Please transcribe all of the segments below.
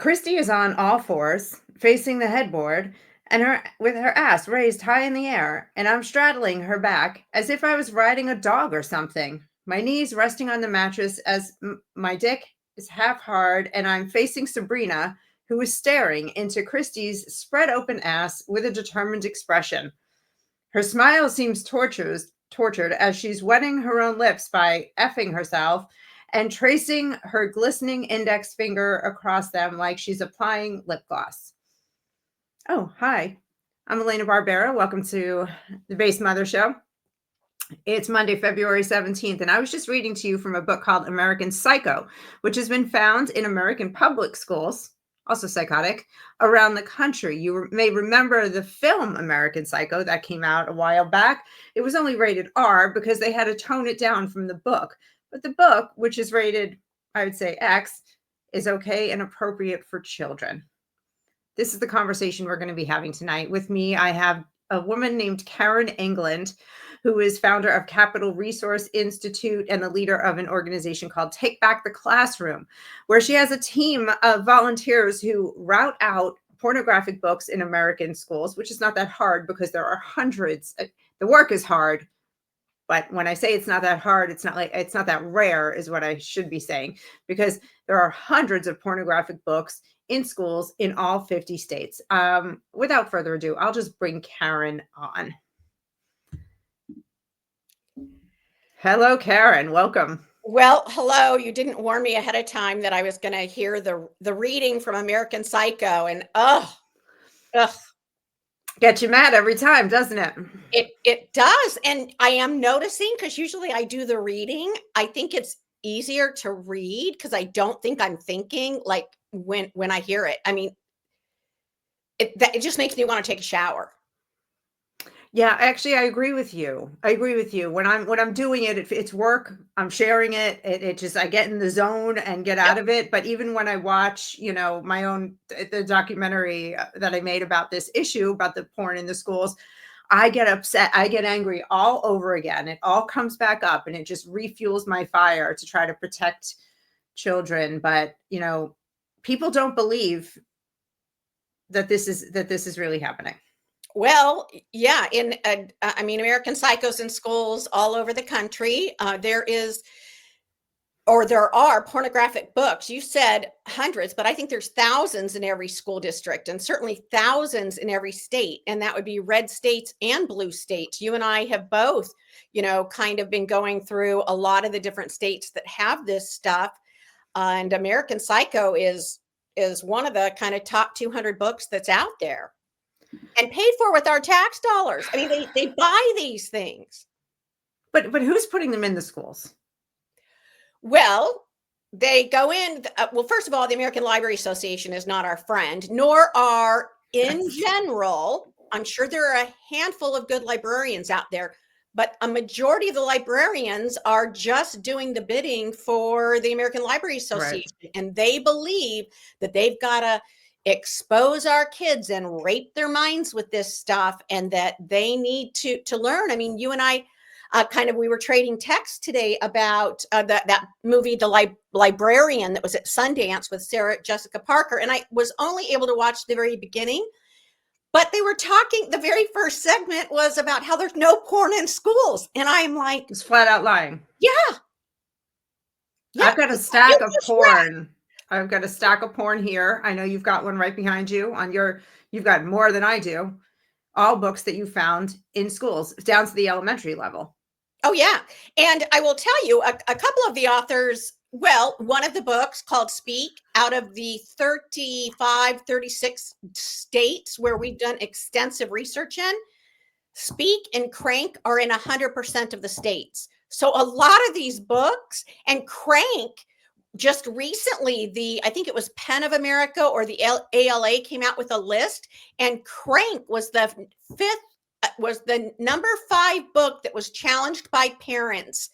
Christy is on all fours, facing the headboard, and her with her ass raised high in the air, and I'm straddling her back as if I was riding a dog or something. My knees resting on the mattress as my dick is half hard, and I'm facing Sabrina, who is staring into Christy's spread open ass with a determined expression. Her smile seems tortured as she's wetting her own lips by effing herself and tracing her glistening index finger across them like she's applying lip gloss. Oh, hi. I'm Elena Barbera. Welcome to the Base Mother Show. It's Monday, February 17th, and I was just reading to you from a book called American Psycho, which has been found in American public schools, also psychotic, around the country. You may remember the film American Psycho that came out a while back. It was only rated R because they had to tone it down from the book. But the book, which is rated, I would say, X, is okay and appropriate for children. This is the conversation we're going to be having tonight. With me, I have a woman named Karen England, who is founder of Capital Resource Institute and the leader of an organization called Take Back the Classroom, where she has a team of volunteers who route out pornographic books in American schools, which is not that hard because there are hundreds. The work is hard, but when I say it's not that hard, it's not that rare is what I should be saying, because there are hundreds of pornographic books in schools in all 50 states. Without further ado, I'll just bring Karen on. Hello, Karen. Welcome. Well, hello. You didn't warn me ahead of time that I was going to hear the reading from American Psycho, and ugh. Get you mad every time, doesn't it? It does, and I am noticing, because usually I do the reading. I think it's easier to read because I don't think I'm thinking like when I hear it. I mean, it just makes me want to take a shower. Yeah, actually, I agree with you. When I'm doing it, it's work. I'm sharing it. It just I get in the zone and get out of it. But even when I watch, my own the documentary that I made about this issue about the porn in the schools, I get upset. I get angry all over again. It all comes back up, and it just refuels my fire to try to protect children. But people don't believe that this is really happening. Well, yeah, I mean, American Psychos in schools all over the country. There are pornographic books. You said hundreds, but I think there's thousands in every school district, and certainly thousands in every state. And that would be red states and blue states. You and I have both, kind of been going through a lot of the different states that have this stuff. And American Psycho is one of the kind of top 200 books that's out there. And paid for with our tax dollars. I mean, they buy these things. But who's putting them in the schools? Well, they go in. Well, first of all, the American Library Association is not our friend, nor are, in general, I'm sure there are a handful of good librarians out there, but a majority of the librarians are just doing the bidding for the American Library Association. Right. And they believe that they've got to expose our kids and rape their minds with this stuff, and that they need to learn. I mean, you and I we were trading texts today about that movie, The Librarian, that was at Sundance with Sarah Jessica Parker. And I was only able to watch the very beginning, but they were talking, the very first segment was about how there's no porn in schools. And I'm like, it's flat out lying. Yeah. I've got a stack of porn. I've got a stack of porn here. I know you've got one right behind you you've got more than I do. All books that you found in schools down to the elementary level. Oh, yeah. And I will tell you a couple of the authors. Well, one of the books called Speak, out of the 36 states where we've done extensive research in, Speak and Crank are in 100% of the states. So a lot of these books, and Crank, just recently, I think it was Pen of America or the ALA came out with a list, and Crank was the number 5 book that was challenged by parents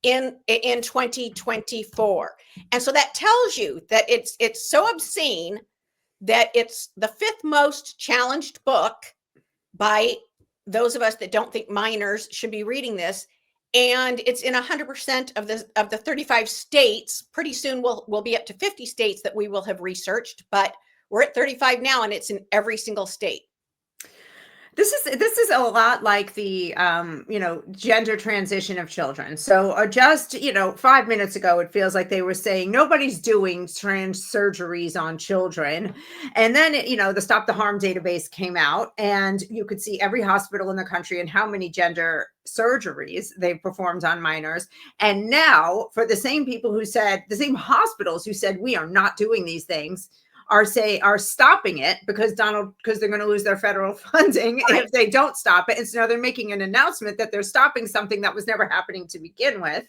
in 2024. And so that tells you that it's so obscene that it's the 5th most challenged book by those of us that don't think minors should be reading this. and it's in 100% of the 35 states. Pretty soon we'll be up to 50 states that we will have researched, but we're at 35 now, and it's in every single state. This is a lot like the gender transition of children. So just 5 minutes ago, it feels like they were saying nobody's doing trans surgeries on children, and then the Stop the Harm database came out, and you could see every hospital in the country and how many gender surgeries they've performed on minors. And now, for the same people who said, the same hospitals who said we are not doing these things, are stopping it because they're going to lose their federal funding if they don't stop it. And so now they're making an announcement that they're stopping something that was never happening to begin with.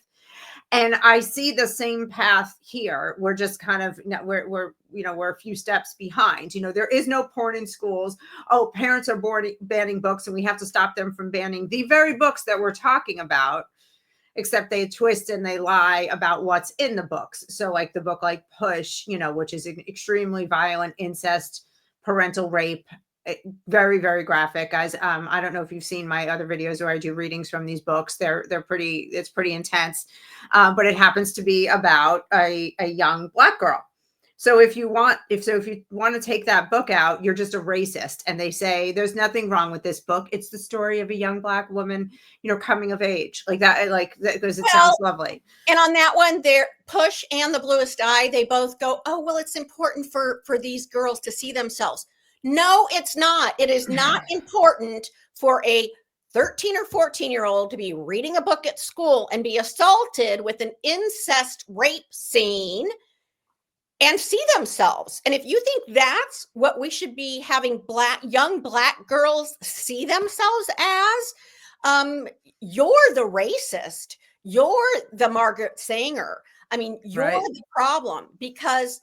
And I see the same path here. We're just kind of we're a few steps behind. There is no porn in schools. Oh, parents are banning books, and we have to stop them from banning the very books that we're talking about. Except they twist and they lie about what's in the books. So like the book like Push, which is an extremely violent, incest, parental rape, very, very graphic, guys. I don't know if you've seen my other videos where I do readings from these books. It's pretty intense. But it happens to be about a young Black girl. So if you want to take that book out, you're just a racist. And they say there's nothing wrong with this book. It's the story of a young Black woman, coming of age, like that, because it sounds lovely. And on that one, there, Push and The Bluest Eye, they both go, oh, well, it's important for these girls to see themselves. No, it's not. It is not important for a 13 or 14-year-old to be reading a book at school and be assaulted with an incest rape scene and see themselves. And if you think that's what we should be having young Black girls see themselves as, you're the racist. You're the Margaret Sanger. I mean, you're the problem, because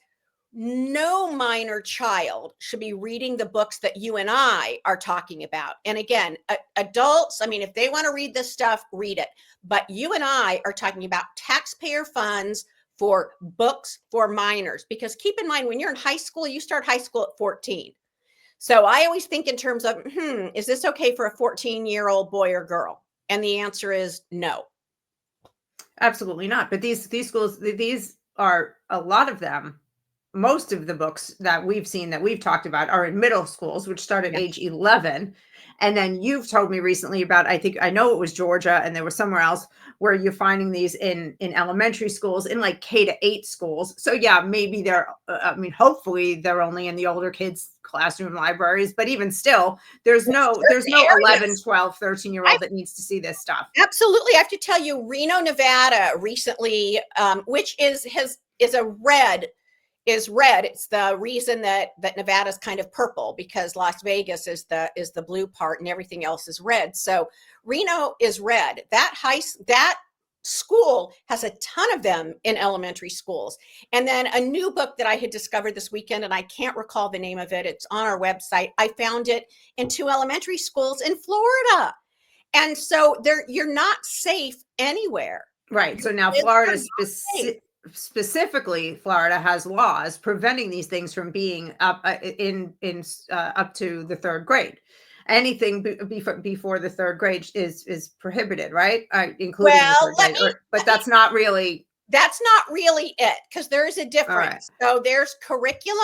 no minor child should be reading the books that you and I are talking about. And again, adults, I mean, if they want to read this stuff, read it. But you and I are talking about taxpayer funds for books for minors, because keep in mind, when you're in high school, you start high school at 14. So I always think in terms of, is this okay for a 14-year-old boy or girl? And the answer is no. Absolutely not. But these schools, these are, a lot of them, most of the books that we've seen, that we've talked about, are in middle schools, which start at age 11. And then you've told me recently about, I know it was Georgia, and there was somewhere else where you're finding these in elementary schools, in like K-8 schools. So yeah, maybe hopefully they're only in the older kids' classroom libraries, but even still, there's no 11, 12, 13-year-old that needs to see this stuff. Absolutely. I have to tell you, Reno, Nevada recently, which is red. It's the reason that Nevada's kind of purple, because Las Vegas is the blue part and everything else is red. So Reno is red. That school has a ton of them in elementary schools. And then a new book that I had discovered this weekend, and I can't recall the name of it, it's on our website. I found it in 2 elementary schools in Florida. And so you're not safe anywhere. Right. So now Florida specifically, Florida has laws preventing these things from being up up to the 3rd grade. Anything before the 3rd grade is prohibited, right? Including the 3rd grade. But that's not really it, because there is a difference. Right. So there's curriculum,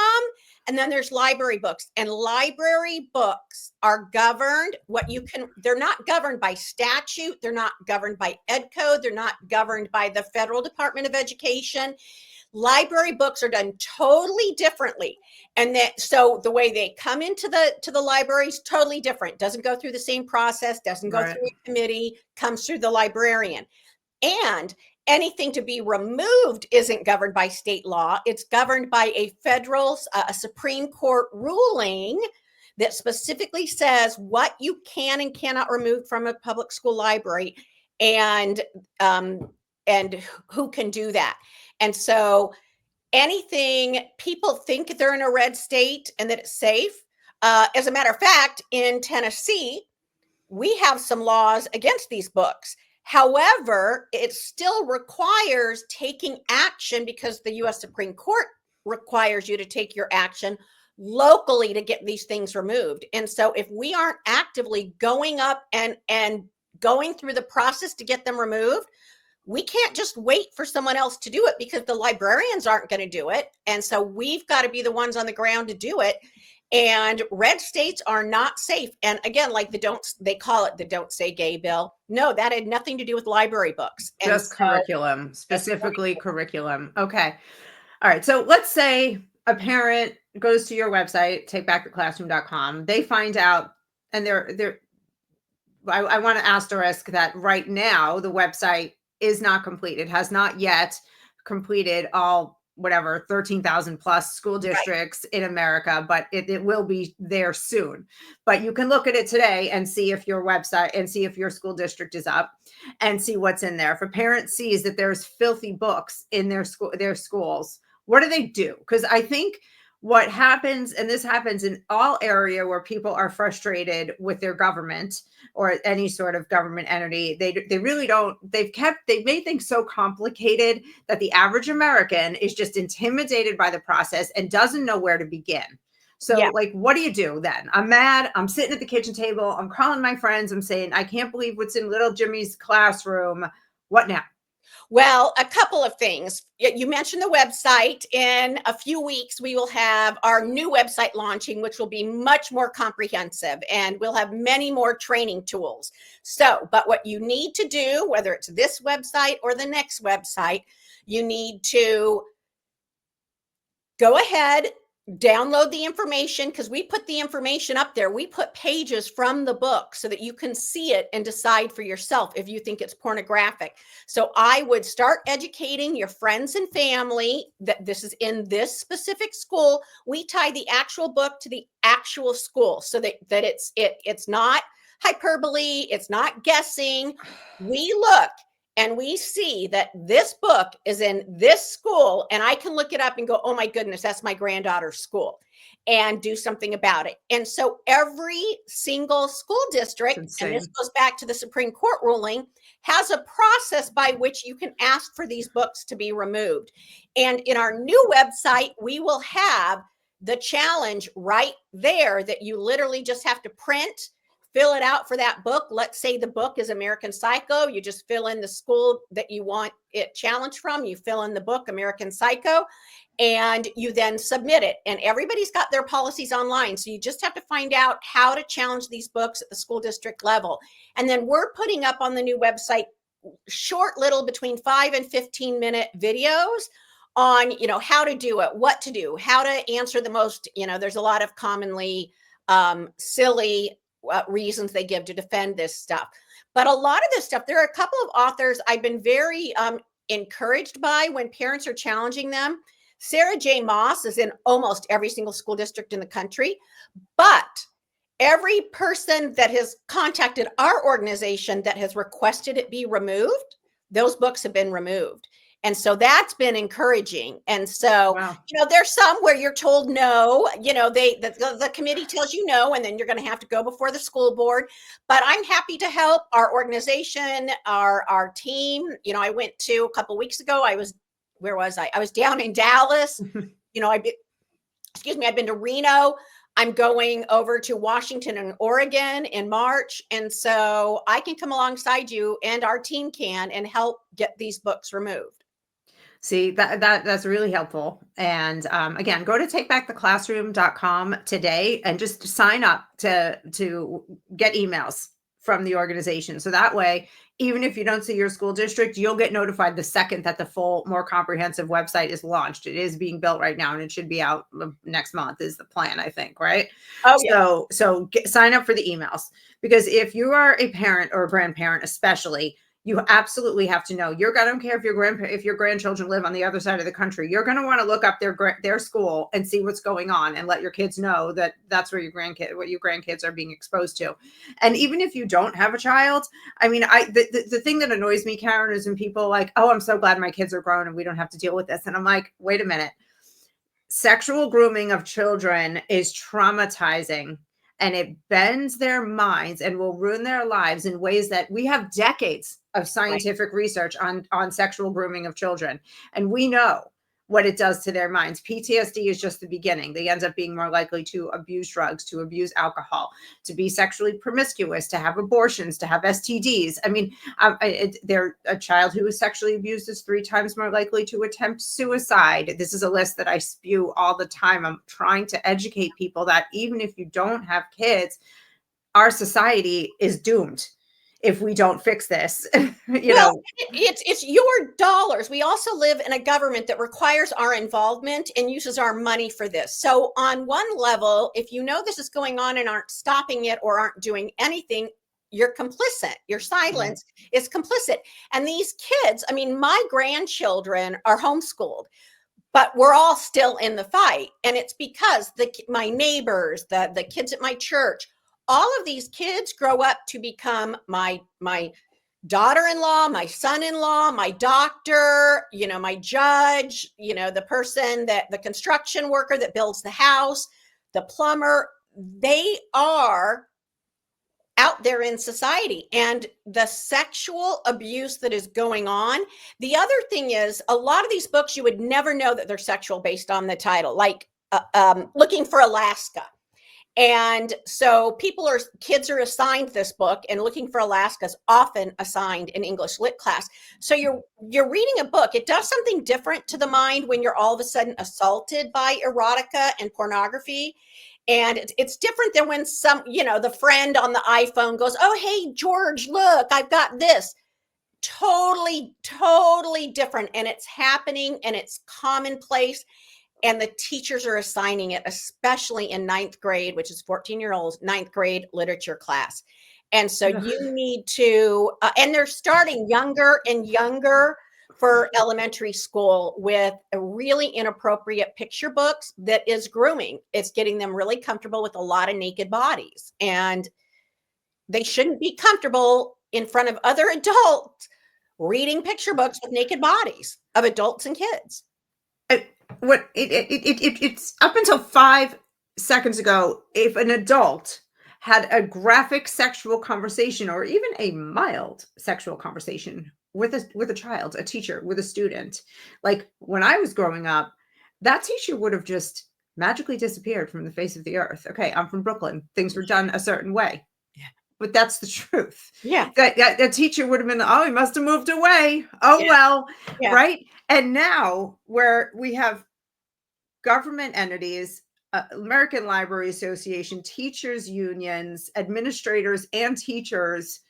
and then there's library books, and library books are governed. They're not governed by statute. They're not governed by Ed Code. They're not governed by the Federal Department of Education. Library books are done totally differently. And so the way they come into the library is totally different. Doesn't go through the same process, doesn't go through a committee, comes through the librarian. And anything to be removed isn't governed by state law. It's governed by a Supreme Court ruling that specifically says what you can and cannot remove from a public school library, and who can do that. And so anything, people think they're in a red state and that it's safe. As a matter of fact, in Tennessee, we have some laws against these books. However, it still requires taking action, because the U.S. Supreme Court requires you to take your action locally to get these things removed. And so if we aren't actively going up and going through the process to get them removed, we can't just wait for someone else to do it because the librarians aren't going to do it. And so we've got to be the ones on the ground to do it. And red states are not safe. And again, like they call it the Don't Say Gay bill. No, that had nothing to do with library books. Just curriculum, specifically curriculum. Okay. All right. So let's say a parent goes to your website, takebacktheclassroom.com. They find out, and I want to asterisk that right now the website is not complete. It has not yet completed all 13,000 plus school districts in America, but it will be there soon. But you can look at it today and see if your website and see if your school district is up and see what's in there. If a parent sees that there's filthy books in their schools, what do they do? Because I think what happens, and this happens in all area where people are frustrated with their government or any sort of government entity, they really don't, they've made things so complicated that the average American is just intimidated by the process and doesn't know where to begin. So like, what do you do then? I'm mad. I'm sitting at the kitchen table. I'm calling my friends. I'm saying, I can't believe what's in little Jimmy's classroom. What now? Well, a couple of things. You mentioned the website. In a few weeks, we will have our new website launching, which will be much more comprehensive, and we'll have many more training tools. So, but what you need to do, whether it's this website or the next website, you need to go ahead, download the information, because we put the information up there. We put pages from the book so that you can see it and decide for yourself if you think it's pornographic. So I would start educating your friends and family that this is in this specific school. We tie the actual book to the actual school so that it's not hyperbole, it's not guessing. We look and we see that this book is in this school, and I can look it up and go, oh my goodness, that's my granddaughter's school, and do something about it. And so every single school district, and this goes back to the Supreme Court ruling, has a process by which you can ask for these books to be removed. And in our new website, we will have the challenge right there that you literally just have to print, fill it out for that book. Let's say the book is American Psycho. You just fill in the school that you want it challenged from. You fill in the book American Psycho, and you then submit it. And everybody's got their policies online. So you just have to find out how to challenge these books at the school district level. And then we're putting up on the new website short little between 5 and 15-minute videos on, how to do it, what to do, how to answer the most, there's a lot of commonly silly reasons they give to defend this stuff. But a lot of this stuff, there are a couple of authors I've been very encouraged by when parents are challenging them. Sarah J. Maas is in almost every single school district in the country, but every person that has contacted our organization that has requested it be removed, those books have been removed. And so that's been encouraging. And so, there's some where you're told no, the committee tells you no, and then you're going to have to go before the school board. But I'm happy to help our organization, our team. I went to a couple of weeks ago. Where was I? I was down in Dallas. I've been to Reno. I'm going over to Washington and Oregon in March. And so I can come alongside you, and our team can, and help get these books removed. See, that's really helpful. And again, go to takebacktheclassroom.com today and just sign up to get emails from the organization. So that way, even if you don't see your school district, you'll get notified the second that the full, more comprehensive website is launched. It is being built right now, and it should be out next month is the plan, I think, right? Oh, yeah. So sign up for the emails, because if you are a parent or a grandparent, especially, you absolutely have to know. I don't care if your grandchildren live on the other side of the country. You're going to want to look up their school and see what's going on, and let your kids know that that's where your grandkids are being exposed to. And even if you don't have a child, I mean, the thing that annoys me, Karen, is when people like, oh, I'm so glad my kids are grown and we don't have to deal with this. And I'm like, wait a minute. Sexual grooming of children is traumatizing. And it bends their minds and will ruin their lives in ways that we have decades of scientific research on sexual grooming of children. And we know what it does to their minds. PTSD is just the beginning. They end up being more likely to abuse drugs, to abuse alcohol, to be sexually promiscuous, to have abortions, to have STDs. I mean, they're a child who is sexually abused is 3 times more likely to attempt suicide. This is a list that I spew all the time. I'm trying to educate people that even if you don't have kids, our society is doomed if we don't fix this. It's your dollars. We also live in a government that requires our involvement and uses our money for this. So on one level, if you know this is going on and aren't stopping it or aren't doing anything, you're complicit. Your silence is complicit. And these kids, I mean, my grandchildren are homeschooled, but we're all still in the fight. And it's because my neighbors, the kids at my church, all of these kids grow up to become my daughter-in-law, my son-in-law, my doctor, my judge, the person the construction worker that builds the house, the plumber. They are out there in society, and the sexual abuse that is going on. The other thing is, a lot of these books, you would never know that they're sexual based on the title, like Looking for Alaska. And so kids are assigned this book, and Looking for Alaska is often assigned in English lit class. So you're reading a book. It does something different to the mind when you're all of a sudden assaulted by erotica and pornography. And it's different than when the friend on the iPhone goes, "Oh, hey, George, look, I've got this." Totally, totally different. And it's happening, and it's commonplace. And the teachers are assigning it, especially in 9th grade, which is 14-year-olds, 9th grade literature class. And so you need to, and they're starting younger and younger for elementary school with a really inappropriate picture books that is grooming. It's getting them really comfortable with a lot of naked bodies. And they shouldn't be comfortable in front of other adults reading picture books with naked bodies of adults and kids. It's up until 5 seconds ago, if an adult had a graphic sexual conversation or even a mild sexual conversation with a child, a teacher, with a student, like when I was growing up, that teacher would have just magically disappeared from the face of the earth. Okay, I'm from Brooklyn. Things were done a certain way. But that's the truth. Yeah. That teacher would have been, oh, he must have moved away. Oh, well, right? And now where we have government entities, American Library Association, teachers unions, administrators, and teachers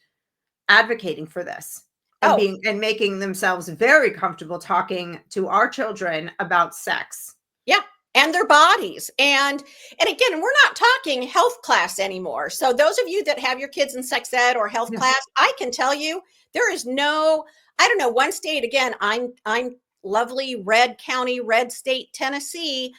advocating for this and making themselves very comfortable talking to our children about sex. Yeah. And their bodies. And again, we're not talking health class anymore. So those of you that have your kids in sex ed or health class, I can tell you there is no, I don't know, one state, again, I'm lovely red county, red state, Tennessee.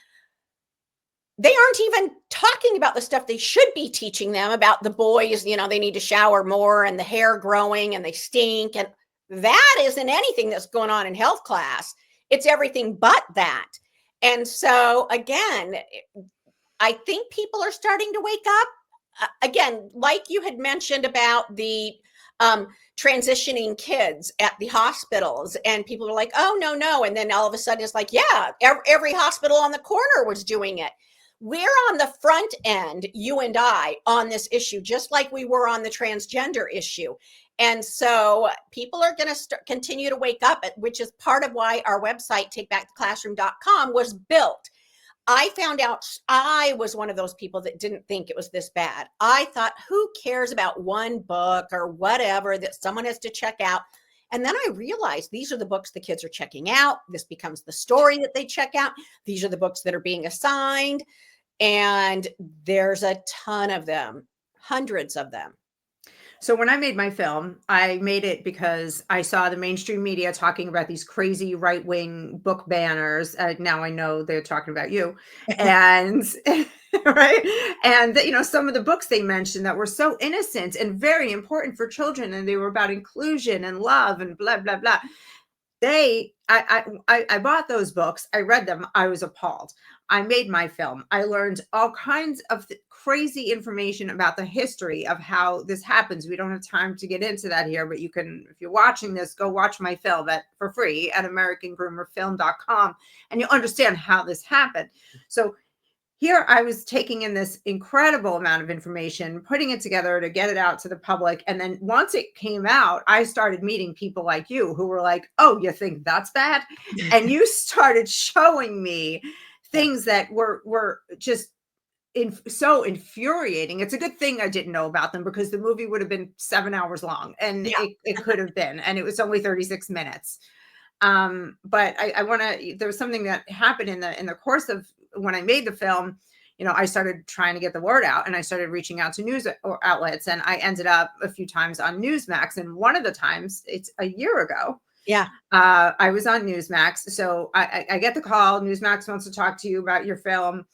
They aren't even talking about the stuff they should be teaching them about the boys, they need to shower more and the hair growing and they stink. And that isn't anything that's going on in health class. It's everything but that. And so, again, I think people are starting to wake up. Again, like you had mentioned about the transitioning kids at the hospitals, and people are like, oh, no. And then all of a sudden it's like, yeah, every hospital on the corner was doing it. We're on the front end, you and I, on this issue, just like we were on the transgender issue. And so people are going to continue to wake up, which is part of why our website, takebacktheclassroom.com, was built. I found out I was one of those people that didn't think it was this bad. I thought, who cares about one book or whatever that someone has to check out? And then I realized these are the books the kids are checking out. This becomes the story that they check out. These are the books that are being assigned. And there's a ton of them, hundreds of them. So when I made my film, I made it because I saw the mainstream media talking about these crazy right-wing book banners. Now I know they're talking about you. And right. And some of the books they mentioned that were so innocent and very important for children, and they were about inclusion and love and blah, blah, blah. I bought those books. I read them. I was appalled. I made my film. I learned all kinds of crazy information about the history of how this happens. We don't have time to get into that here, but you can, if you're watching this, go watch my film for free at AmericanGroomerFilm.com, and you'll understand how this happened. So here I was taking in this incredible amount of information, putting it together to get it out to the public. And then once it came out, I started meeting people like you who were like, oh, you think that's bad? And you started showing me things that were just so infuriating. It's a good thing I didn't know about them, because the movie would have been 7 hours long, and Yeah. it could have been, and it was only 36 minutes. But I want to, there was something that happened in the course of when I made the film. I started trying to get the word out, and I started reaching out to news outlets, and I ended up a few times on Newsmax. And one of the times, it's a year ago, Yeah. I was on Newsmax. So I get the call. Newsmax wants to talk to you about your film.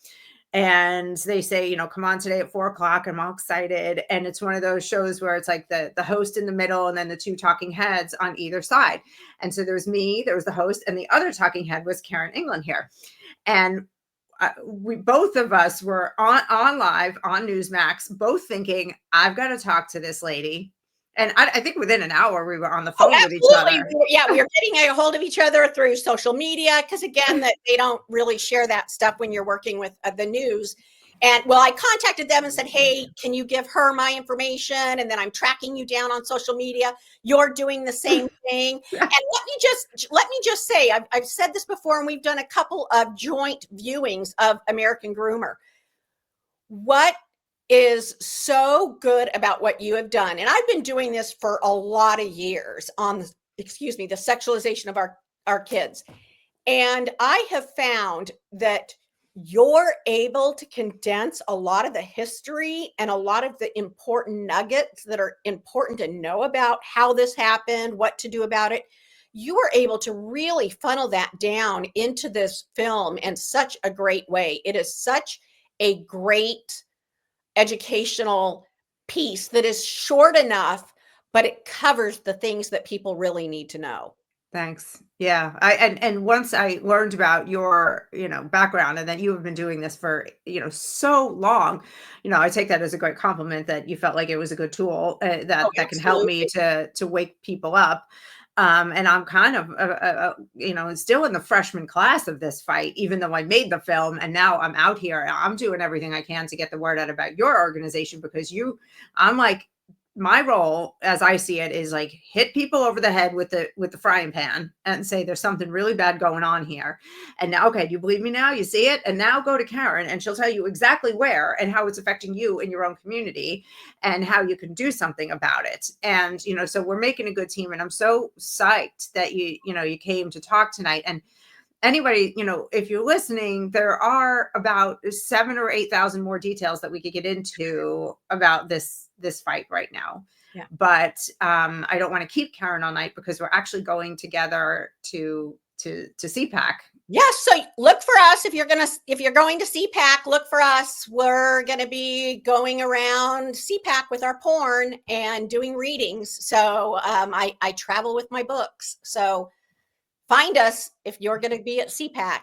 And they say, come on today at 4:00. I'm all excited. And it's one of those shows where it's like the host in the middle and then the two talking heads on either side. And so there was me, there was the host, and the other talking head was Karen England here. And we, both of us were on live on Newsmax, both thinking, I've got to talk to this lady. And I think within an hour we were on the phone with each other. We were getting a hold of each other through social media, because again, that they don't really share that stuff when you're working with the news. And well, I contacted them and said, hey, can you give her my information? And then I'm tracking you down on social media. You're doing the same thing. And let me just say, I've said this before, and we've done a couple of joint viewings of American Groomer. What is so good about what you have done, and I've been doing this for a lot of years on the sexualization of our kids, and I have found that you're able to condense a lot of the history and a lot of the important nuggets that are important to know about how this happened, what to do about it. You were able to really funnel that down into this film in such a great way. It is such a great educational piece that is short enough, but it covers the things that people really need to know. Thanks. Yeah. And once I learned about your, background, and that you have been doing this for, so long, I take that as a great compliment, that you felt like it was a good tool that can help me to wake people up. And I'm kind of, still in the freshman class of this fight, even though I made the film, and now I'm out here. I'm doing everything I can to get the word out about your organization, because I'm like, my role, as I see it, is like hit people over the head with the frying pan and say there's something really bad going on here. And now, okay, do you believe me now? You see it? And now go to Karen, and she'll tell you exactly where and how it's affecting you in your own community, and how you can do something about it. And so we're making a good team, and I'm so psyched that you came to talk tonight. And anybody, if you're listening, there are about 7,000 or 8,000 more details that we could get into about this fight right now. Yeah. But I don't want to keep Karen all night, because we're actually going together to CPAC. Yes. So look for us if you're going to CPAC. Look for us. We're going to be going around CPAC with our porn and doing readings. So I travel with my books. So find us if you're going to be at CPAC.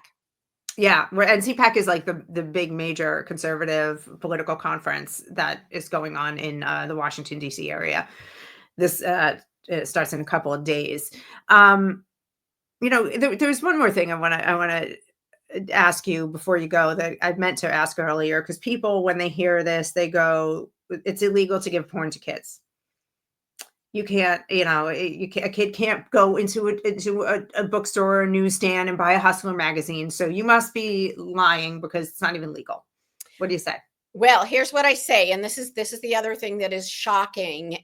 Yeah, and CPAC is like the big major conservative political conference that is going on in the Washington D.C. area. This it starts in a couple of days. There's one more thing I want to ask you before you go, that I meant to ask earlier, because people, when they hear this, they go, "It's illegal to give porn to kids." You can't, a kid can't go into a bookstore or a newsstand and buy a Hustler magazine. So you must be lying, because it's not even legal. What do you say? Well, here's what I say, and this is the other thing that is shocking,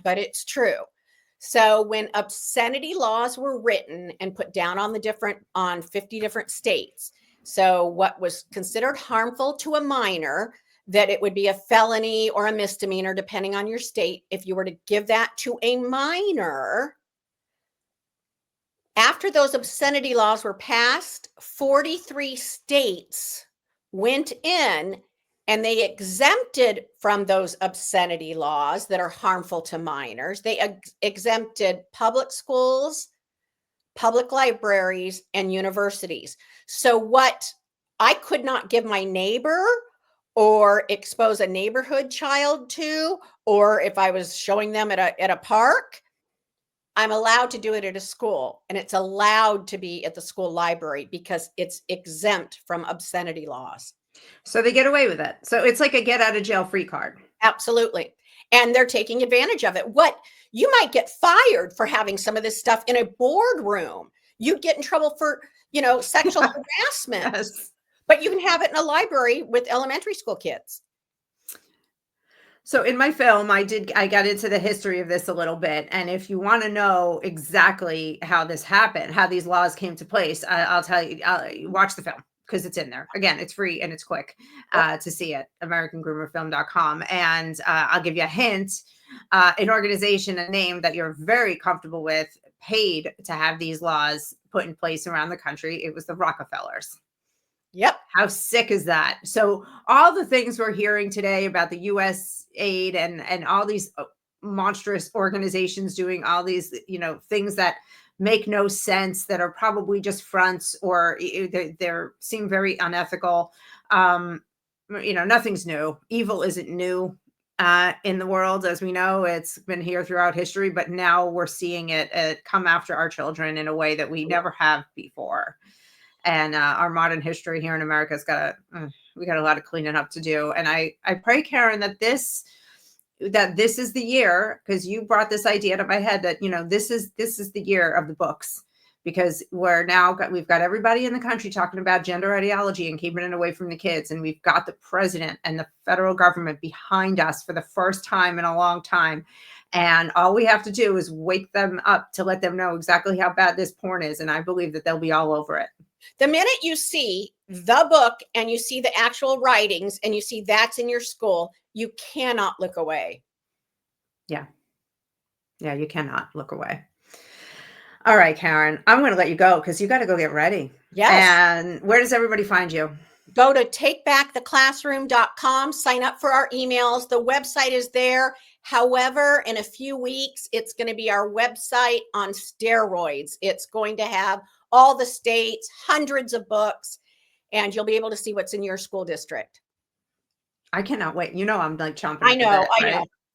but it's true. So when obscenity laws were written and put down on 50 different states, so what was considered harmful to a minor, that it would be a felony or a misdemeanor, depending on your state, if you were to give that to a minor. After those obscenity laws were passed, 43 states went in and they exempted from those obscenity laws that are harmful to minors. They exempted public schools, public libraries, and universities. So what I could not give my neighbor or expose a neighborhood child to, or if I was showing them at a park, I'm allowed to do it at a school, and it's allowed to be at the school library because it's exempt from obscenity laws. So they get away with it. So it's like a get out of jail free card. Absolutely. And they're taking advantage of it. What you might get fired for having some of this stuff in a boardroom. You'd get in trouble for, sexual harassment. Yes. But you can have it in a library with elementary school kids. So in my film, I got into the history of this a little bit. And if you want to know exactly how this happened, how these laws came to place, I'll tell you, watch the film because it's in there. Again, it's free and it's quick to see it, AmericanGroomerFilm.com. And I'll give you a hint. An organization, a name that you're very comfortable with, paid to have these laws put in place around the country. It was the Rockefellers. Yep. How sick is that? So all the things we're hearing today about the US aid and all these monstrous organizations doing all these, things that make no sense, that are probably just fronts, or they seem very unethical. Nothing's new. Evil isn't new in the world, as we know. It's been here throughout history, but now we're seeing it come after our children in a way that we never have before. And our modern history here in America we got a lot of cleaning up to do. And I pray, Karen, that this is the year, because you brought this idea to my head, that this is the year of the books, because we've got everybody in the country talking about gender ideology and keeping it away from the kids, and we've got the president and the federal government behind us for the first time in a long time. And all we have to do is wake them up to let them know exactly how bad this porn is, and I believe that they'll be all over it. The minute you see the book and you see the actual writings and you see that's in your school, you cannot look away. Yeah. Yeah, you cannot look away. All right, Karen, I'm going to let you go because you got to go get ready. Yes. And where does everybody find you? Go to takebacktheclassroom.com, sign up for our emails. The website is there. However, in a few weeks, it's going to be our website on steroids. It's going to have all the states, hundreds of books, and you'll be able to see what's in your school district. I cannot wait. I'm like chomping. I know.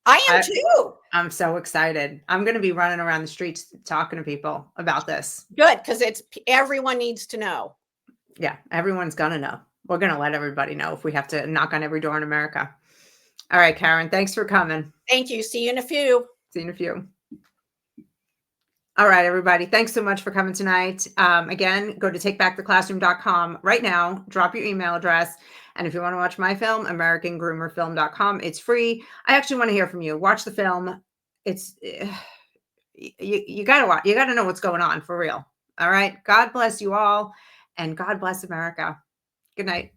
I am too. I'm so excited. I'm going to be running around the streets talking to people about this. Good, because everyone needs to know. Yeah, everyone's going to know. We're going to let everybody know if we have to knock on every door in America. All right, Karen, thanks for coming. Thank you. See you in a few. See you in a few. All right, everybody. Thanks so much for coming tonight. Again, go to takebacktheclassroom.com right now. Drop your email address. And if you want to watch my film, AmericanGroomerFilm.com, it's free. I actually want to hear from you. Watch the film. It's you got to watch. You got to know what's going on for real. All right. God bless you all, and God bless America. Good night.